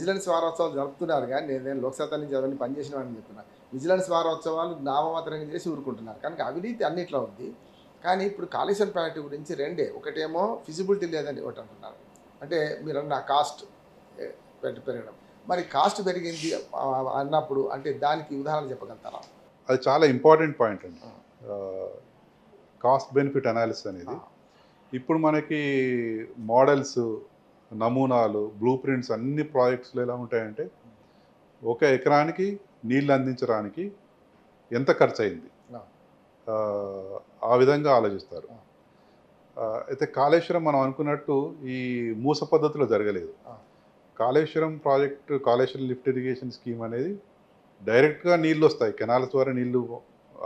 Vigilance వారోత్సవాలు జరుపుతున్నారు కానీ నేను లోక్సత్తా నుంచి అవన్నీ పనిచేసిన వాడిని చెప్తున్నా. విజిలెన్స్ వారోత్సవాలు నామమాత్రంగా చేసి ఊరుకుంటున్నారు. కనుక అవినీతి అన్నిట్లో ఉంది. కానీ ఇప్పుడు కాళేశ్వరం ప్రాజెక్టు గురించి రెండే. ఒకటేమో ఫిజిబిలిటీ లేదని ఒకటి అంటున్నారు. అంటే మీరన్న కాస్ట్ పెరగడం. మరి కాస్ట్ పెరిగింది అన్నప్పుడు అంటే దానికి ఉదాహరణ చెప్పగలుగుతారా? అది చాలా ఇంపార్టెంట్ పాయింట్ అండి. కాస్ట్ బెనిఫిట్ అనాలిసిస్ అనేది. ఇప్పుడు మనకి మోడల్స్, నమూనాలు, బ్లూ ప్రింట్స్ అన్ని ప్రాజెక్ట్స్లో ఎలా ఉంటాయంటే ఒక ఎకరానికి నీళ్ళు అందించడానికి ఎంత ఖర్చు అయింది ఆ విధంగా ఆలోచిస్తారు. అయితే కాళేశ్వరం మనం అనుకున్నట్టు ఈ మూస పద్ధతిలో జరగలేదు. Kaleshwaram project, Kaleshwaram lift irrigation scheme అనేది డైరెక్ట్గా నీళ్ళు వస్తాయి, కెనాల్స్ ద్వారా నీళ్లు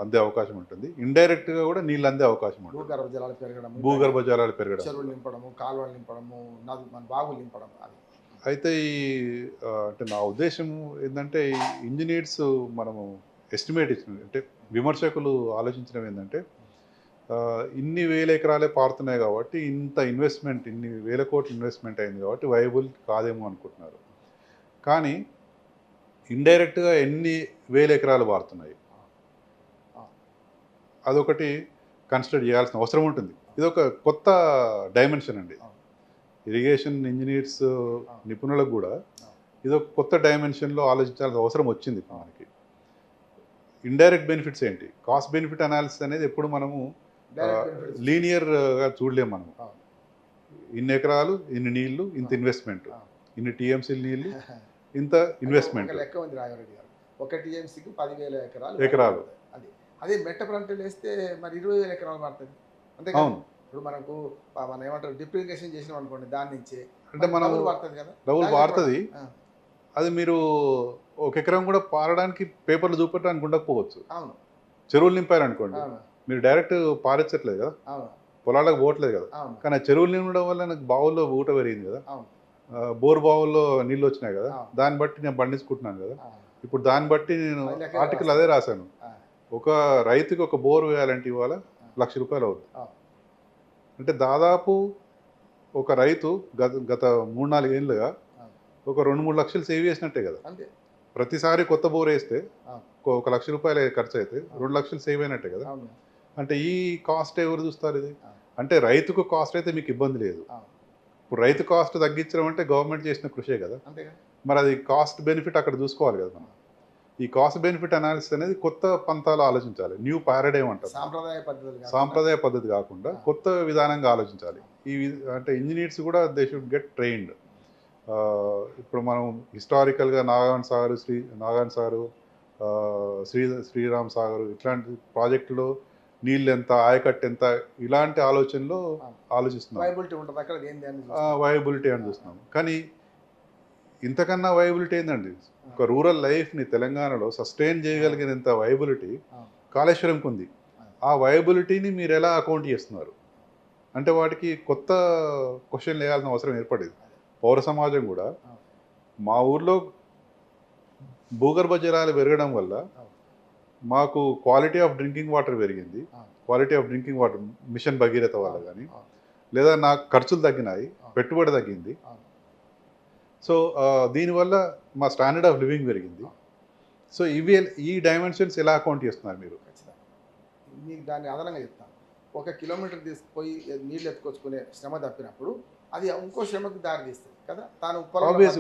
అందే అవకాశం ఉంటుంది. ఇండైరెక్ట్గా కూడా నీళ్ళు అందే అవకాశం ఉంటుంది. భూగర్భ జలాలు పెరగడం, చెరువులు నింపడము, కాలువలు నింపడము, మన బావులు నింపడం. అయితే ఈ అంటే నా ఉద్దేశం ఏంటంటే ఇంజనీర్స్ మనము ఎస్టిమేట్ ఇచ్చిన అంటే విమర్శకులు ఆలోచించడం ఏంటంటే ఇన్ని వేల ఎకరాలే పారుతున్నాయి కాబట్టి ఇంత ఇన్వెస్ట్మెంట్, ఇన్ని వేల కోట్ల ఇన్వెస్ట్మెంట్ అయింది కాబట్టి వైబుల్ కాదేమో అనుకుంటున్నారు. కానీ ఇండైరెక్ట్గా ఎన్ని వేల ఎకరాలు పారుతున్నాయి అదొకటి కన్సిడర్ చేయాల్సిన అవసరం ఉంటుంది. ఇది ఒక కొత్త డైమెన్షన్ అండి. ఇరిగేషన్ ఇంజనీర్స్ నిపుణులకు కూడా ఇది ఒక కొత్త డైమెన్షన్లో ఆలోచించాల్సిన అవసరం వచ్చింది మనకి. ఇండైరెక్ట్ బెనిఫిట్స్ ఏంటి, కాస్ట్ బెనిఫిట్ అనాలిసిస్ అనేది ఎప్పుడు మనము లీనియర్గా చూడలేము. మనము ఇన్ని ఎకరాలు, ఇన్ని నీళ్లు, ఇంత ఇన్వెస్ట్మెంట్, ఇన్ని టీఎంసీ నీళ్లు, ఇంత ఇన్వెస్ట్మెంట్. లెక్క ఉంది రాఘవరెడ్డి గారు, ఒక టీఎంసీకి 10,000 ఎకరాలు. అదే మెట్ట ప్రాంతాలు వేస్తే మరి 20,000 ఎకరాలు పడుతుంది. అంతే కదా. ఇప్పుడు మనం ఏమంటారు డిప్రికేషన్ చేసినాం అనుకోండి, దాని నుంచి అంటే మనం పడుతుంది కదా, డబుల్ పారుతుంది. అది మీరు ఒక ఎకరం కూడా పారడానికి పేపర్లు చూపెట్టడానికి ఉండకపోవచ్చు. అవును, చెరువులు నింపారు అనుకోండి, మీరు డైరెక్ట్ పారించట్లేదు కదా, పొలాలకు పోవట్లేదు కదా. కానీ ఆ చెరువులు నింపడం వల్ల నాకు బావుల్లో ఊట పెరిగింది కదా, బోర్ బావుల్లో నీళ్ళు వచ్చినాయి కదా, దాన్ని బట్టి నేను పండించుకుంటున్నాను కదా. ఇప్పుడు దాన్ని బట్టి నేను ఆర్టికల్ అదే రాశాను, ఒక రైతుకి ఒక బోర్ వేయాలంటే ఇవాళ ₹1,00,000 అవుతుంది. అంటే దాదాపు ఒక రైతు గత 3-4 ఏళ్ళుగా ఒక 2-3 లక్షలు సేవ్ చేసినట్టే కదా. ప్రతిసారి కొత్త బోర్ వేస్తే ఒక ₹1,00,000 ఖర్చు అయితే 2 లక్షలు సేవ్ అయినట్టే కదా. అంటే ఈ కాస్ట్ ఎవరు చూస్తారు? ఇది అంటే రైతుకు కాస్ట్ అయితే మీకు ఇబ్బంది లేదు. ఇప్పుడు రైతు కాస్ట్ తగ్గించడం అంటే గవర్నమెంట్ చేసిన కృషే కదా. మరి అది కాస్ట్ బెనిఫిట్ అక్కడ చూసుకోవాలి కదా మనం. ఈ కాస్ట్ బెనిఫిట్ అనాలిసిస్ అనేది కొత్త పంతాలు ఆలోచించాలి. న్యూ పారాడైమ్ అంటారు. సాంప్రదాయ పద్ధతి కాకుండా కొత్త విధానంగా ఆలోచించాలి. అంటే ఇంజనీర్స్ కూడా దే షుడ్ గెట్ ట్రైన్డ్. ఇప్పుడు మనం హిస్టారికల్గా నాగార్జున సాగరు, శ్రీరామ్ సాగర్ ఇట్లాంటి ప్రాజెక్టులో నీళ్ళు ఎంత, ఆయకట్టు ఎంత, ఇలాంటి ఆలోచనలో ఆలోచిస్తున్నాం. వైబిలిటీ అని చూస్తున్నాం. కానీ ఇంతకన్నా వైబిలిటీ ఏందండి? ఒక రూరల్ లైఫ్ని తెలంగాణలో సస్టైన్ చేయగలిగినంత వైబిలిటీ కాళేశ్వరంకి ఉంది. ఆ వైబిలిటీని మీరు ఎలా అకౌంట్ చేస్తున్నారు అంటే వాటికి కొత్త క్వశ్చన్ వేయాల్సిన అవసరం ఏర్పడేది. పౌర సమాజం కూడా మా ఊర్లో భూగర్భ జలాలు పెరగడం వల్ల మాకు క్వాలిటీ ఆఫ్ డ్రింకింగ్ వాటర్ పెరిగింది. Quality of drinking water mission Bhagiratha వల్ల కానీ, లేదా నాకు ఖర్చులు తగ్గినాయి, పెట్టుబడి తగ్గింది. సో దీనివల్ల మా స్టాండర్డ్ ఆఫ్ లివింగ్ పెరిగింది. సో ఈ డైమెన్షన్స్ ఎలా అకౌంట్ చేస్తున్నారు మీరు? మీకు దాన్ని అదనంగా చెప్తాను. 1 కిలోమీటర్ తీసుకుపోయి నీళ్ళు ఎత్తుకొచ్చుకునే శ్రమ తప్పినప్పుడు అది ఇంకో శ్రమకు దారి తీస్తుంది కదా.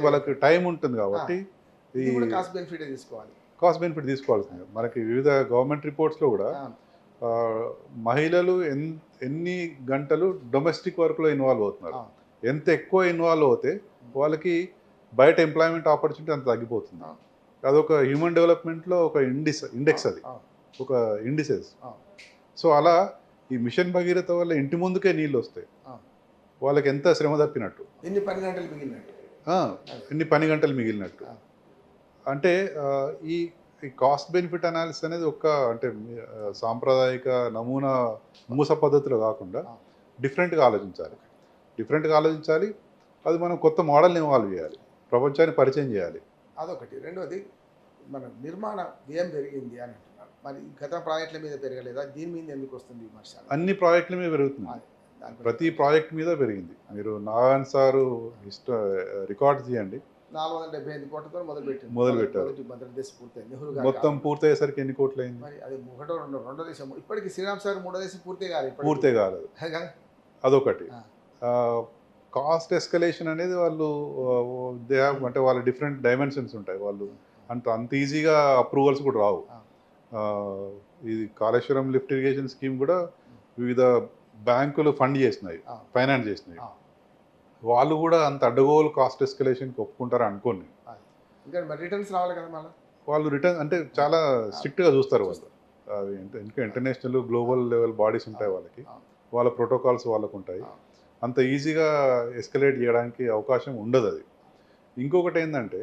వాళ్ళకి టైం ఉంటుంది కాబట్టి కాస్ట్ బెనిఫిట్ తీసుకోవాలి. కాస్ట్ బెనిఫిట్ తీసుకోవాల్సింది. మనకి వివిధ గవర్నమెంట్ రిపోర్ట్స్లో కూడా మహిళలు ఎన్ని గంటలు డొమెస్టిక్ వర్క్లో ఇన్వాల్వ్ అవుతున్నారు, ఎంత ఎక్కువ ఇన్వాల్వ్ అవుతే వాళ్ళకి బయట ఎంప్లాయ్మెంట్ ఆపర్చునిటీ అంత తగ్గిపోతుంది. అదొక హ్యూమన్ డెవలప్మెంట్లో ఒక ఇండెక్స్, అది ఒక ఇండిసెస్. సో అలా ఈ మిషన్ భగీరథ వల్ల ఇంటి ముందుకే నీళ్ళు వస్తాయి. వాళ్ళకి ఎంత శ్రమ తప్పినట్టు, ఎన్ని పని గంటలు మిగిలినట్టు. అంటే ఈ కాస్ట్ బెనిఫిట్ అనాలిసిస్ అనేది అంటే సాంప్రదాయిక నమూనా మూస పద్ధతిలో కాకుండా డిఫరెంట్గా ఆలోచించాలి. అది మనం కొత్త మోడల్ని ఇన్వాల్వ్ చేయాలి, ప్రపంచాన్ని పరిచయం చేయాలి. అదొకటి. రెండోది, మన నిర్మాణ వ్యయం పెరిగింది అని అంటున్నారు. మరి గత ప్రాజెక్టుల మీద పెరగలేదా? దీని మీద ఎందుకు వస్తుంది విమర్శ? అన్ని ప్రాజెక్టుల మీద పెరుగుతుంది, ప్రతి ప్రాజెక్ట్ మీద పెరిగింది. మీరు నాగార్జున సారు రికార్డ్స్ చేయండి. 478 కోట్లతో మొదలుపెట్టింది. మొదలుపెట్టారు. మొదటి దశ పూర్తయింది. నెహ్రూ గారి మొత్తం కాలంలో. పూర్తయ్యేసరికి ఎన్ని కోట్లు అయింది? మరి అది ఒకటో రెండో దేశం. ఇప్పటికి శ్రీరామ్ సాగర్ మూడో దేశం పూర్తే కాదు ఇప్పటికి. పూర్తే కాలేదు. అదే కదా? అదొకటి. ఆ. కాస్ట్ ఎస్కలేషన్ అనేది వాళ్ళు దే హ్యావ్ అంటే వాళ్ళ డిఫరెంట్ డైమెన్షన్స్ ఉంటాయి. వాళ్ళు అంత ఈజీగా అప్రూవల్స్ కూడా రావు. ఆ, ఇది కాళేశ్వరం లిఫ్ట్ ఇరిగేషన్ స్కీమ్ కూడా వివిధ బ్యాంకులు ఫండ్ చేసినాయి, ఆ. ఫైనాన్స్ చేసినాయి. ఆ. వాళ్ళు కూడా అంత అడ్డగోలు కాస్ట్ ఎస్కలేషన్కి ఒప్పుకుంటారు అనుకోని. ఇంకా మరి రిటర్న్స్ రావాలి కదా మళ్ళీ. వాళ్ళు రిటర్న్ అంటే చాలా స్ట్రిక్ట్గా చూస్తారు వాళ్ళు. అది ఇంకా ఇంటర్నేషనల్ గ్లోబల్ లెవెల్ బాడీస్ ఉంటాయి వాళ్ళకి, వాళ్ళ ప్రోటోకాల్స్ వాళ్ళకు ఉంటాయి. అంత ఈజీగా ఎస్కలేట్ చేయడానికి అవకాశం ఉండదు అది. ఇంకొకటి ఏంటంటే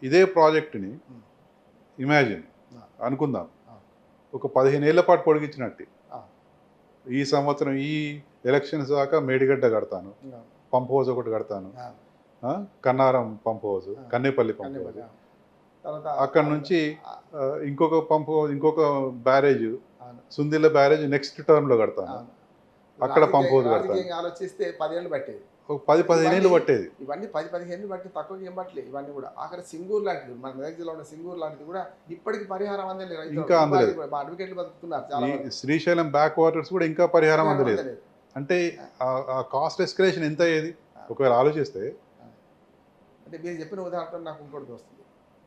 ఇదే ప్రాజెక్టుని ఇమాజిన్ అనుకుందాం, ఒక 15 ఏళ్ల పాటు పొడిగించినట్టు. ఈ సంవత్సరం ఈ ఎలక్షన్స్ దాకా మేడిగడ్డ కడతాను, పంప్ హౌస్ ఒకటి కడతాను, Kannaram pump house, Kannepalli pump house, అక్కడ నుంచి ఇంకొక barrage Sundilla barrage next term లో కడతాను, అక్కడ పంప్ హౌస్ కడతాను. ఆలోచిస్తే 10 ఏళ్ళు పట్టేది, 10-15 ఏళ్ళు పట్టేది. ఇవన్నీ 10-15 ఏళ్ళు బట్టి తక్కువకి ఏం పట్టలేదు. ఇవన్నీ కూడా ఆఖరి సింగూరు లాంటిది, మన మెదక్ జిల్లా ఉన్న సింగూరు లాంటిది కూడా ఇప్పటికి పరిహారం అందలేదు. ఇంకా అందలేదు. మా అడ్వకేట్లు బతుకుతున్నారు చాలా మంది. శ్రీశైలం బ్యాక్ వాటర్స్ కూడా ఇంకా పరిహారం అందలేదు. అంటే ఆ కాస్ట్ ఎస్కలేషన్ ఎంత అయ్యేది ఒకవేళ ఆలోచిస్తే. అంటే మీరు చెప్పిన ఉదాహరణ నాకు ఇంకోటి వస్తుంది.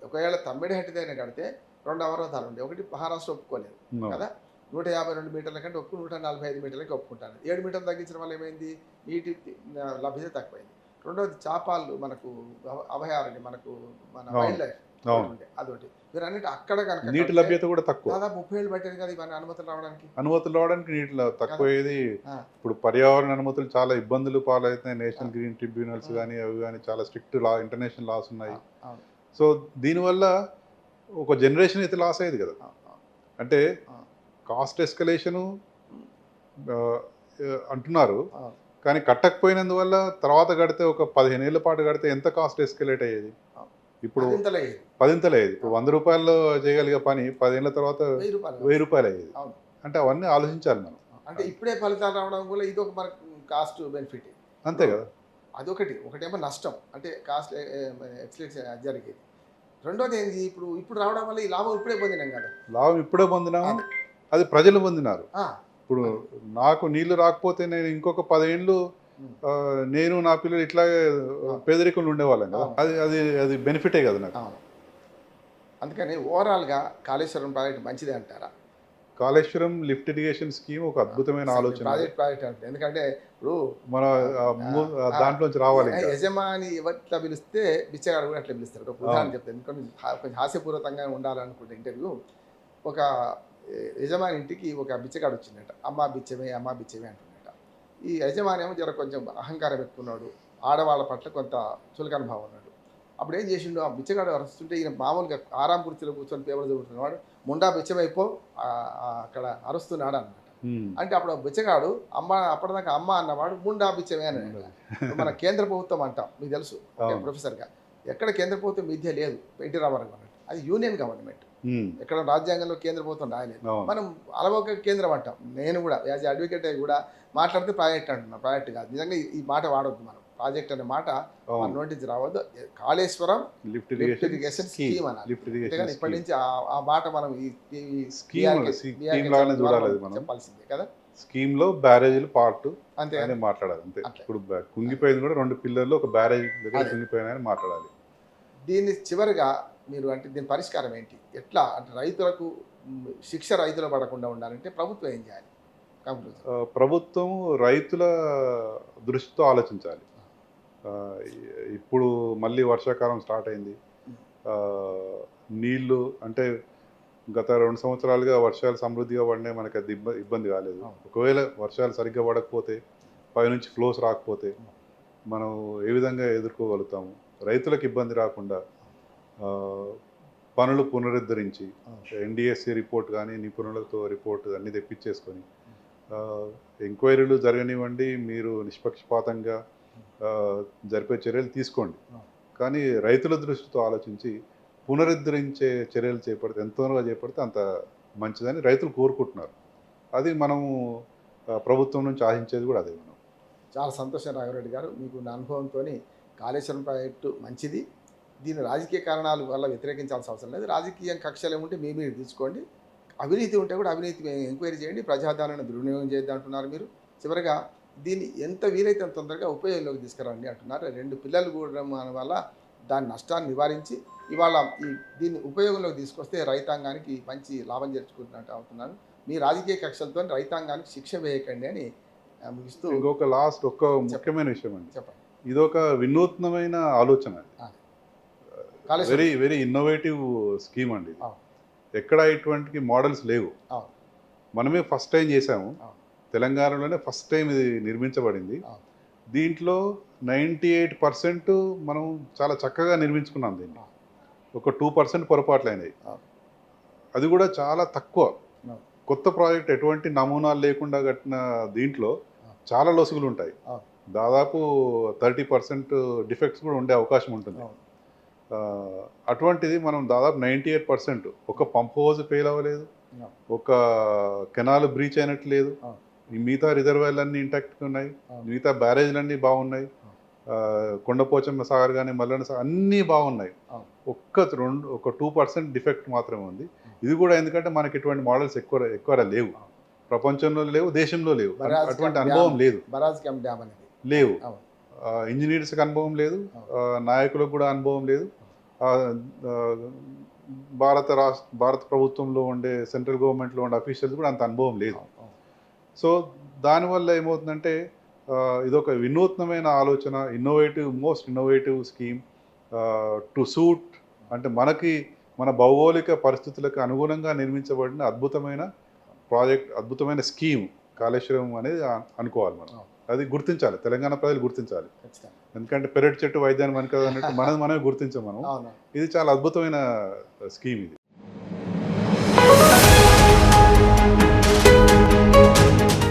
ఒకవేళ తమ్మిడిహట్టి దగ్గర కడితే 2 అవరోధాలు ఉండే, ఒకటి మహారాష్ట్ర ఒప్పుకోలేదు కదా, 152 మీటర్ల కంటే 145 మీటర్లకి ఒప్పుకుంటాను. 7 మీటర్లు తగ్గించడం వల్ల ఏమైంది, నీటి లభ్యత తక్కువైంది. రెండోది చాపాలు మనకు అభయారణ్యం, మనకు మన వైల్డ్ లైఫ్ అదొకటి. మీరు అన్నిటి అక్కడ కనుక నీటి లభ్యత కూడా తక్కువ, దాదాపు 30 ఏళ్ళు పట్టారు కదా ఇవన్నీ అనుమతులు రావడానికి. నీటిలో తక్కువయ్యేది. ఇప్పుడు పర్యావరణ అనుమతులు చాలా ఇబ్బందులు పాలవుతున్నాయి. నేషనల్ గ్రీన్ ట్రిబ్యునల్స్ కానీ అవి కానీ చాలా స్ట్రిక్ట్ ఇంటర్నేషనల్ లాస్ ఉన్నాయి. సో దీనివల్ల ఒక జనరేషన్ అయితే లాస్ అయ్యేది కదా. అంటే కాస్ట్ ఎస్కలేషను అంటున్నారు, కానీ కట్టకపోయినందువల్ల తర్వాత కడితే ఒక 15 ఏళ్ల పాటు కడితే ఎంత కాస్ట్ ఎస్కలేట్ అయ్యేది. ఇప్పుడు 10 అయ్యేది. ఇప్పుడు 100 రూపాయల్లో చేయగలిగే పని 10 ఏళ్ళ తర్వాత 1000 రూపాయలు అయ్యేది. అంటే అవన్నీ ఆలోచించాలి మనం. అంటే ఇప్పుడే ఫలితాలు రావడం వల్ల ఇది ఒక మనకు కాస్ట్ బెనిఫిట్ అంతే కదా. ఒకటేమో నష్టం, అంటే కాస్ట్ ఎక్స్లెక్ట్ జరిగేది. రెండోది ఏంది, ఇప్పుడు రావడం వల్ల ఈ లాభం ఇప్పుడే పొందినాం కదా. లాభం ఇప్పుడే పొందినాము, అది ప్రజలు పొందినారు. ఇప్పుడు నాకు నీళ్లు రాకపోతే నేను ఇంకొక 10 ఏళ్ళు నేను నా పిల్లలు ఇట్లాగే పేదరికంలో ఉండేవాళ్ళం కదా. అది బెనిఫిటే కదా నాకు. అందుకని ఓవరాల్గా కాళేశ్వరం ప్రాజెక్ట్ మంచిదే అంటారా? కాళేశ్వరం లిఫ్ట్ ఇరిగేషన్ స్కీమ్ ఒక అద్భుతమైన ఆలోచన. ప్రాజెక్ట్ అంటే ఎందుకంటే ఇప్పుడు మన దాంట్లోంచి రావాలి. యజమాని ఎవరిట్లా పిలిస్తే బిచ్చగాడు కూడా అట్లా పిలుస్తారు. ఒక ఉదాహరణ చెప్తాను, ఎందుకంటే కొంచెం హాస్యపూర్వకంగా ఉండాలనుకుంటే ఇంటర్వ్యూ. ఒక యజమాని ఇంటికి ఒక బిచ్చగాడు వచ్చిందట. అమ్మా బిచ్చమే అంటున్నట. ఈ యజమాని ఏమో జర కొంచెం అహంకారం ఎక్కున్నాడు, ఆడవాళ్ళ పట్ల కొంత చులకన భావం ఉన్నాడు. అప్పుడు ఏం చేసిండు, ఆ బిచ్చగాడు అరుస్తుంటే ఈయన మామూలుగా ఆరాం కుర్చీలో కూర్చొని పేపర్ చదువుతున్నాడు. ముండా బిచ్చమైపో అక్కడ అరుస్తున్నాడు అన్నమాట. అంటే అప్పుడు బిచ్చగాడు అప్పటిదాకా అమ్మ అన్నవాడు ముండా బిచ్చమే అని. మన కేంద్ర ప్రభుత్వం అంటాం, మీకు తెలుసు ప్రొఫెసర్గా, ఎక్కడ కేంద్ర ప్రభుత్వం విద్య లేదు, ఎన్టీ రామారావు అన్నట్టు. అది యూనియన్ గవర్నమెంట్, ఎక్కడ రాజ్యాంగంలో కేంద్ర ప్రభుత్వం రాయలేదు. మనం అలవోక కేంద్రం అంటాం. నేను కూడా యాజ్ అడ్వకేట్ కూడా మాట్లాడితే ప్రాజెక్ట్ అంటున్నాను, ప్రాజెక్ట్ కాదు. నిజంగా ఈ మాట వాడొద్దు మనం, ప్రాజెక్ట్ అనే మాట మన నోటీస్ రావద్దు. కాళేశ్వరం లిఫ్ట్ ఇరిగేషన్ స్కీమ్ అనాలి. ఇప్పటి నుంచి ఆ మాట మనం చెప్పాల్సిందే కదా. స్కీమ్ లో బ్యారేజీలు పార్ట్ అంతే మాట్లాడాలి అంతే. ఇప్పుడు కుంగిపోయింది కూడా 2 పిల్లర్లు ఒక బ్యారేజ్ దగ్గర కుంగిపోయినాయని మాట్లాడాలి. దీన్ని చివరిగా మీరు అంటే దీని పరిష్కారం ఏంటి, ఎట్లా అంటే రైతులకు శిక్ష రైతులు పడకుండా ఉండాలంటే ప్రభుత్వం ఏం చేయాలి? ప్రభుత్వం రైతుల దృష్టితో ఆలోచించాలి. ఇప్పుడు మళ్ళీ వర్షాకాలం స్టార్ట్ అయింది. నీళ్లు అంటే గత 2 సంవత్సరాలుగా వర్షాలు సమృద్ధిగా పడినాయి, మనకి అది ఇబ్బంది కాలేదు. ఒకవేళ వర్షాలు సరిగ్గా పడకపోతే, పైనుంచి ఫ్లోస్ రాకపోతే మనం ఏ విధంగా ఎదుర్కోగలుగుతాము? రైతులకు ఇబ్బంది రాకుండా పనులు పునరుద్ధరించి ఎన్డిఎస్సి రిపోర్ట్ కానీ నిపుణులతో రిపోర్ట్ అన్నీ తెప్పించేసుకొని ఎంక్వైరీలు జరగనివ్వండి, మీరు నిష్పక్షపాతంగా జరిపే చర్యలు తీసుకోండి. కానీ రైతుల దృష్టితో ఆలోచించి పునరుద్ధరించే చర్యలు చేపడితే, ఎంత త్వరగా చేపడితే అంత మంచిదని రైతులు కోరుకుంటున్నారు. అది మనము ప్రభుత్వం నుంచి ఆశించేది కూడా అదే. మనం చాలా సంతోషం రాఘవరెడ్డి గారు, మీకు నా అనుభవంతో కాళేశ్వరం ప్రాజెక్టు మంచిది. దీని రాజకీయ కారణాల వల్ల వ్యతిరేకించాల్సిన అవసరం లేదు. రాజకీయ కక్షలు ఏముంటే మీరు తీసుకోండి. అవినీతి ఉంటే కూడా అవినీతి ఎంక్వైరీ చేయండి. ప్రజాధనాన్ని దుర్వినియోగం చేయొద్దు అంటున్నారు మీరు. చివరగా దీన్ని ఎంత వీలైతే అంత తొందరగా ఉపయోగంలోకి తీసుకురండి అంటున్నారు. 2 పిల్లలు కూడా వల్ల దాని నష్టాన్ని నివారించి ఇవాళ దీన్ని ఉపయోగంలోకి తీసుకొస్తే రైతాంగానికి మంచి లాభం చేర్చుకుంటున్నట్టు అవుతున్నాను. మీ రాజకీయ కక్షలతో రైతాంగానికి శిక్ష వేయకండి అని ముగిస్తూ ఇంకొక లాస్ట్ ఒక్క ముఖ్యమైన విషయం అండి. చెప్పండి. ఇదొక వినూత్నమైన ఆలోచన, వెరీ వెరీ ఇన్నోవేటివ్ స్కీమ్ అండి. ఎక్కడ ఇటువంటి మోడల్స్ లేవు. మనమే ఫస్ట్ టైం చేసాము. తెలంగాణలోనే ఫస్ట్ టైం ఇది నిర్మించబడింది. దీంట్లో 98% మనం చాలా చక్కగా నిర్మించుకున్నాం. దీన్ని ఒక 2% పొరపాట్లు అయినాయి. అది కూడా చాలా తక్కువ. కొత్త ప్రాజెక్ట్ ఎటువంటి నమూనాలు లేకుండా కట్టిన దీంట్లో చాలా లొసుగులు ఉంటాయి. దాదాపు 30% డిఫెక్ట్స్ కూడా ఉండే అవకాశం ఉంటుంది. అటువంటిది మనం దాదాపు 98%, ఒక పంప్ హౌస్ ఫెయిల్ అవ్వలేదు, ఒక కెనాల్ బ్రీచ్ అయినట్టు లేదు, ఈ మిగతా రిజర్వాయర్లన్నీ ఇంటాక్ట్గా ఉన్నాయి, మిగతా బ్యారేజ్లన్నీ బాగున్నాయి, కొండపోచమ్మ సాగర్ కానీ మల్లన్న సాగర్ అన్నీ బాగున్నాయి. ఒక 2% డిఫెక్ట్ మాత్రమే ఉంది. ఇది కూడా ఎందుకంటే మనకి ఇటువంటి మోడల్స్ ఎక్కువ లేవు, ప్రపంచంలో లేవు, దేశంలో లేవు, అటువంటి అనుభవం లేవు. ఇంజనీర్స్కి అనుభవం లేదు, నాయకులకు కూడా అనుభవం లేదు, భారత ప్రభుత్వంలో ఉండే సెంట్రల్ గవర్నమెంట్లో ఉండే అఫీషియల్స్ కూడా అంత అనుభవం లేదు. సో దానివల్ల ఏమవుతుందంటే ఇదొక వినూత్నమైన ఆలోచన, most innovative scheme to suit, అంటే మన భౌగోళిక పరిస్థితులకు అనుగుణంగా నిర్మించబడిన అద్భుతమైన ప్రాజెక్ట్, అద్భుతమైన స్కీమ్ కాళేశ్వరం అనేది అనుకోవాలి మనం. అది గుర్తించాలి, తెలంగాణ ప్రజలు గుర్తించాలి. ఎందుకంటే పెరటి చెట్టు వైద్యాన్ని మనకు అన్నట్టు మనమే గుర్తించాం మనం. ఇది చాలా అద్భుతమైన స్కీమ్ ఇది.